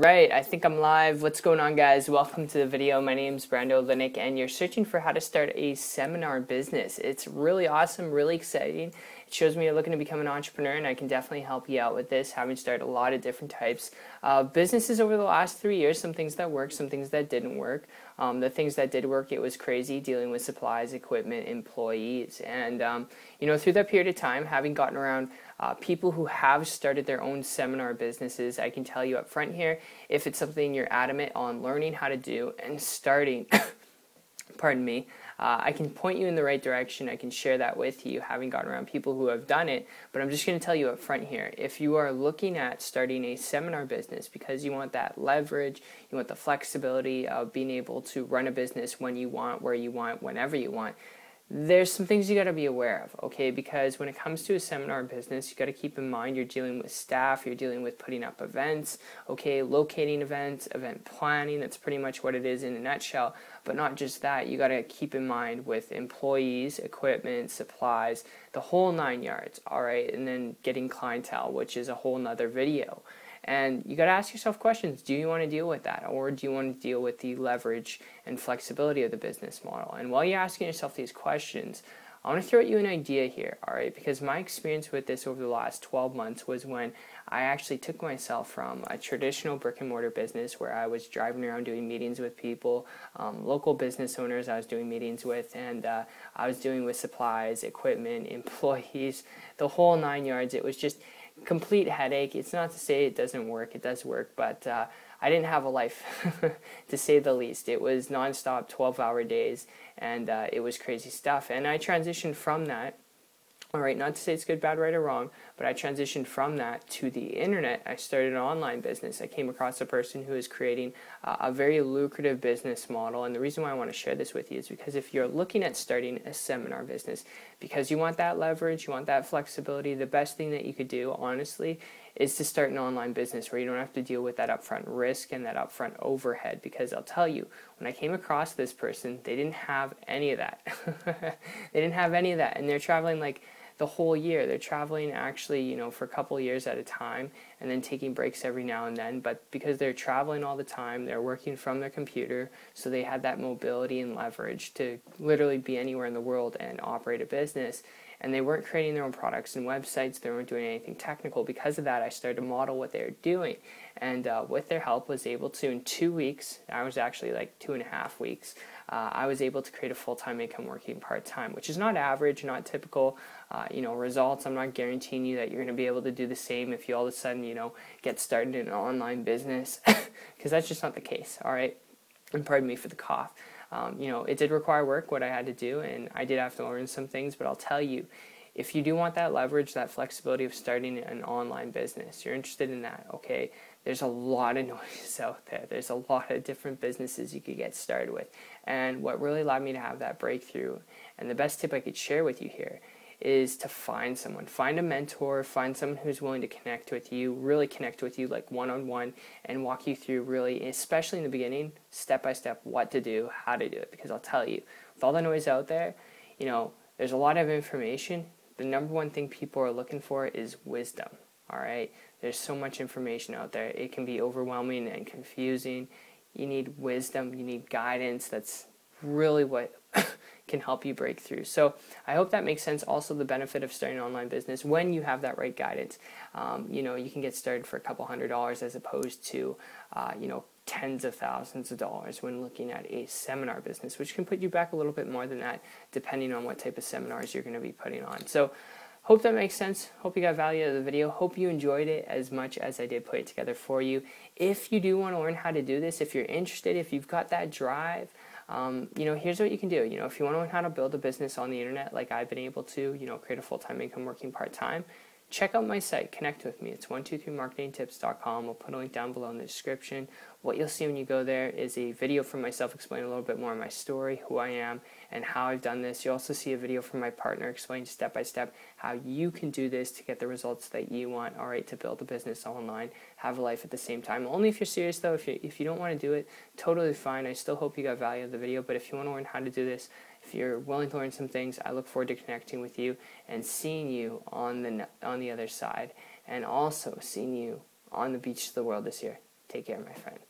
Right, I think I'm live. What's going on, guys? Welcome to the video. My name's Brando Linick, and you're searching for how to start a seminar business. It's really awesome, really exciting. It shows me you're looking to become an entrepreneur, and I can definitely help you out with this, having started a lot of different types of businesses over the last 3 years. Some things that worked, some things that didn't work. The things that did work, it was crazy dealing with supplies, equipment, employees. And, through that period of time, having gotten around people who have started their own seminar businesses, I can tell you up front here, if it's something you're adamant on learning how to do and starting, pardon me, I can point you in the right direction. I can share that with you, having gotten around people who have done it. But I'm just going to tell you up front here, if you are looking at starting a seminar business because you want that leverage, you want the flexibility of being able to run a business when you want, where you want, whenever you want, there's some things you got to be aware of, okay? Because when it comes to a seminar business, you got to keep in mind you're dealing with staff, you're dealing with putting up events, okay, locating events, event planning. That's pretty much what it is in a nutshell. But not just that, you got to keep in mind with employees, equipment, supplies, the whole 9 yards, all right? And then getting clientele, which is a whole nother video. And you got to ask yourself questions. Do you want to deal with that? Or do you want to deal with the leverage and flexibility of the business model? And while you're asking yourself these questions, I want to throw at you an idea here, all right? Because my experience with this over the last 12 months was when I actually took myself from a traditional brick and mortar business where I was driving around doing meetings with people, local business owners I was doing meetings with, and I was doing with supplies, equipment, employees, the whole 9 yards. It was just complete headache. It's not to say it doesn't work. It does work, but I didn't have a life, to say the least. It was nonstop 12-hour days, and it was crazy stuff. And I transitioned from that. All right, not to say it's good, bad, right, or wrong, but I transitioned from that to the internet. I started an online business. I came across a person who is creating a very lucrative business model, and the reason why I want to share this with you is because if you're looking at starting a seminar business, because you want that leverage, you want that flexibility, the best thing that you could do, honestly, is to start an online business where you don't have to deal with that upfront risk and that upfront overhead. Because I'll tell you, when I came across this person, they didn't have any of that. They didn't have any of that, and they're traveling like the whole year. They're traveling actually, for a couple of years at a time and then taking breaks every now and then. But because they're traveling all the time, they're working from their computer, so they had that mobility and leverage to literally be anywhere in the world and operate a business. And they weren't creating their own products and websites. They weren't doing anything technical. Because of that, I started to model what they were doing. And with their help, was able to, in 2 weeks, I was actually like 2.5 weeks, I was able to create a full-time income working part-time, which is not average, not typical, results. I'm not guaranteeing you that you're going to be able to do the same if you all of a sudden, get started in an online business, because that's just not the case, all right? And pardon me for the cough. It did require work, what I had to do, and I did have to learn some things, but I'll tell you, if you do want that leverage, that flexibility of starting an online business, you're interested in that, okay, there's a lot of noise out there. There's a lot of different businesses you could get started with. And what really allowed me to have that breakthrough, and the best tip I could share with you here, is to find someone. Find a mentor, find someone who's willing to connect with you, really connect with you like one-on-one, and walk you through really, especially in the beginning, step-by-step, what to do, how to do it. Because I'll tell you, with all the noise out there, there's a lot of information. The number one thing people are looking for is wisdom, all right? There's so much information out there. It can be overwhelming and confusing. You need wisdom. You need guidance. That's really what can help you break through. So I hope that makes sense. Also, the benefit of starting an online business, when you have that right guidance, you can get started for a couple $100 as opposed to, tens of thousands of dollars when looking at a seminar business, which can put you back a little bit more than that, depending on what type of seminars you're going to be putting on. So hope that makes sense. Hope you got value out of the video. Hope you enjoyed it as much as I did put it together for you. If you do want to learn how to do this, if you're interested, if you've got that drive, here's what you can do. If you want to learn how to build a business on the internet like I've been able to, create a full-time income working part-time, check out my site. Connect with me. It's 123marketingtips.com. I'll put a link down below in the description. What you'll see when you go there is a video from myself explaining a little bit more of my story, who I am, and how I've done this. You'll also see a video from my partner explaining step by step how you can do this to get the results that you want, all right, to build a business online, have a life at the same time. Only if you're serious, though. If you don't want to do it, totally fine. I still hope you got value out of the video, but if you want to learn how to do this, if you're willing to learn some things, I look forward to connecting with you and seeing you on the other side, and also seeing you on the beach of the world this year. Take care, my friend.